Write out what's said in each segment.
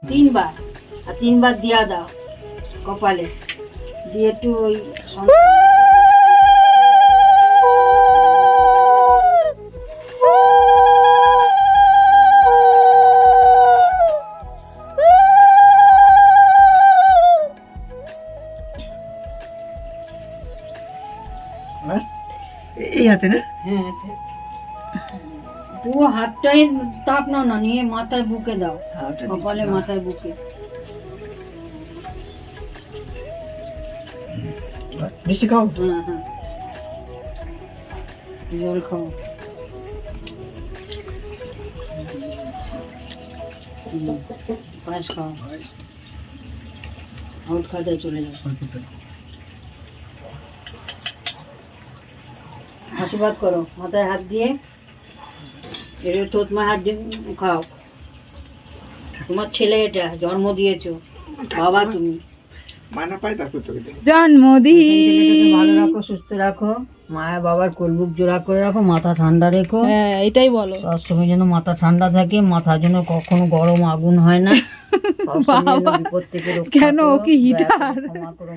3 বার, আর 3 বার দিয়া দাও কপালে দিয়ে একটু ওই এই হাতে না? হ্যাঁ পুরো হাতটাই তাপ নাও না, নিয়ে মাথায় বুকে দাও, কপালে মাথায় বুকে। মিষ্টি খাও। হ্যাঁ হ্যাঁ, জল খাও। পায়েস খাও, আউট খাতে চলে যাও। আশীর্বাদ করো মাথায় হাত দিয়ে, এর তোতমায় হাত দিয়ে খাও। তোমার ছেলে এটা জন্ম দিয়েছো, বাবা তুমি। মানা পায় তারপর তোকে দেব। জন্মদিন ভালো রাখো, সুস্থ রাখো, মায়ের বাবার কোলবুক জোড়া করে রাখো, মাথা ঠান্ডা রেখো। হ্যাঁ এটাই বলো। সবসময় যেন মাথা ঠান্ডা থাকে, মাথা যেন কখনো গরম আগুন হয় না। সবসময় যেন বিপদ থেকে রক্ষা কেন, করো, ও কি দয়া হিটার? করো, ক্ষমা করো,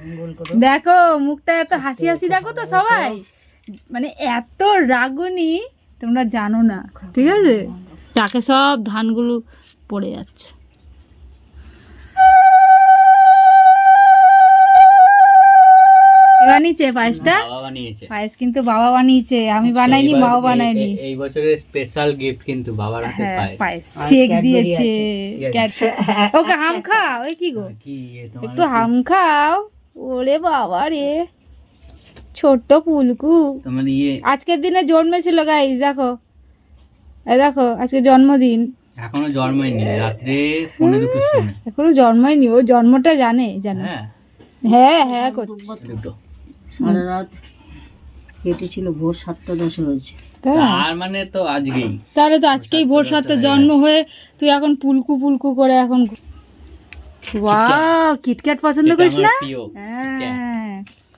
মঙ্গল করো। দেখো মুখটা এত হাসি হাসি দেখো তো সবাই, মানে এত রাগুনি তোমরা জানো না, ঠিক আছে? চাকে সব ধানগুলো পড়ে যাচ্ছে। কে বানিয়েছে পায়েসটা? বাবা বানিয়েছে। পায়েস কিন্তু বাবা বানিয়েছে, আমি বানাইনি, এইবার মাও বানাইনি। এই বছরের স্পেশাল গিফট কিন্তু বাবার হাতে হ্যাঁ পায়েস। পায়েস আর শেক ক্যাডবেরি দিয়েছে। আছে। ওকে হাম খাও, ওই কি গো, কি তোমার একটু হাম খাও। ওরে বাবা রে, ছোট্ট পুলকু তোমার আজকের দিনে জন্মেছিল গাইস। দেখো এই দেখো আজকে জন্মদিন, এখনো জন্মই নেই, রাত্রে 2:45 সময়। এখনো জন্মায়নি, ও জন্মটা জানে জানো। হ্যাঁ হ্যাঁ হ্যাঁ করছে। দুটো। সারা রাত কেটেছিল, ভোর 7:10 হয়েছে। তাই? তার মানে তো আজকেই। তাহলে তো আজকেই ভোর 7 জন্ম হয়ে তুই এখন পুলকু পুলকু করে এখন। ওয়াও, কিটক্যাট পছন্দ এটা করিস আমার না? প্রিয়। হ্যাঁ।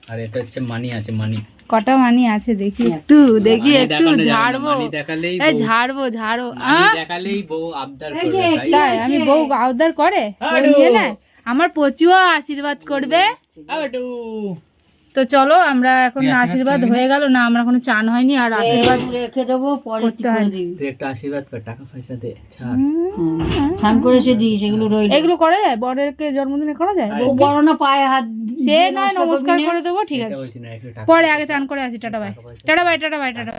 আর এটা হচ্ছে মানি আছে, মানি। কটা মানি আছে দেখি, একটু দেখি, মানি একটু দেখানো যাবে না, ঝাড়বো। মানি দেখালেই এই বউ- ঝাড়বো ঝাড়ো। মানি দেখালেই বউ আবদার এই যে, করবে, তাই? তাই আমি বউ আবদার করে, বউ আডু। নিয়ে নেয়। আমার পচুয়া আশীর্বাদ করবে। আবাটু। তো চলো আমরা এখন তুই আশীর্বাদ আশীর্বাদ করবি না? হয়ে গেল না, আমরা এখনো চান হয়নি, আর আশীর্বাদ এই রেখে দেবো, পরে করতে ঠিক করে হয়। দিবি। তুই একটা আশীর্বাদ কর, টাকা পয়সা দে, ছাড়। স্নান করে এসে দিই, সেগুলো রইল। এগুলো করা যায়, বড়কে জন্মদিনে করা যায়? আরে, ও বড় না, পায়ে হাত সে দিয়ে নয় নমস্কার করে দেবো, ঠিক এটা আছে। বলছি না, একটু টাকা পরে পয়সা আগে দে, চান করে আসি। টাটা বাই, টাকা পয়সা tata bye, tata bye, tata bye.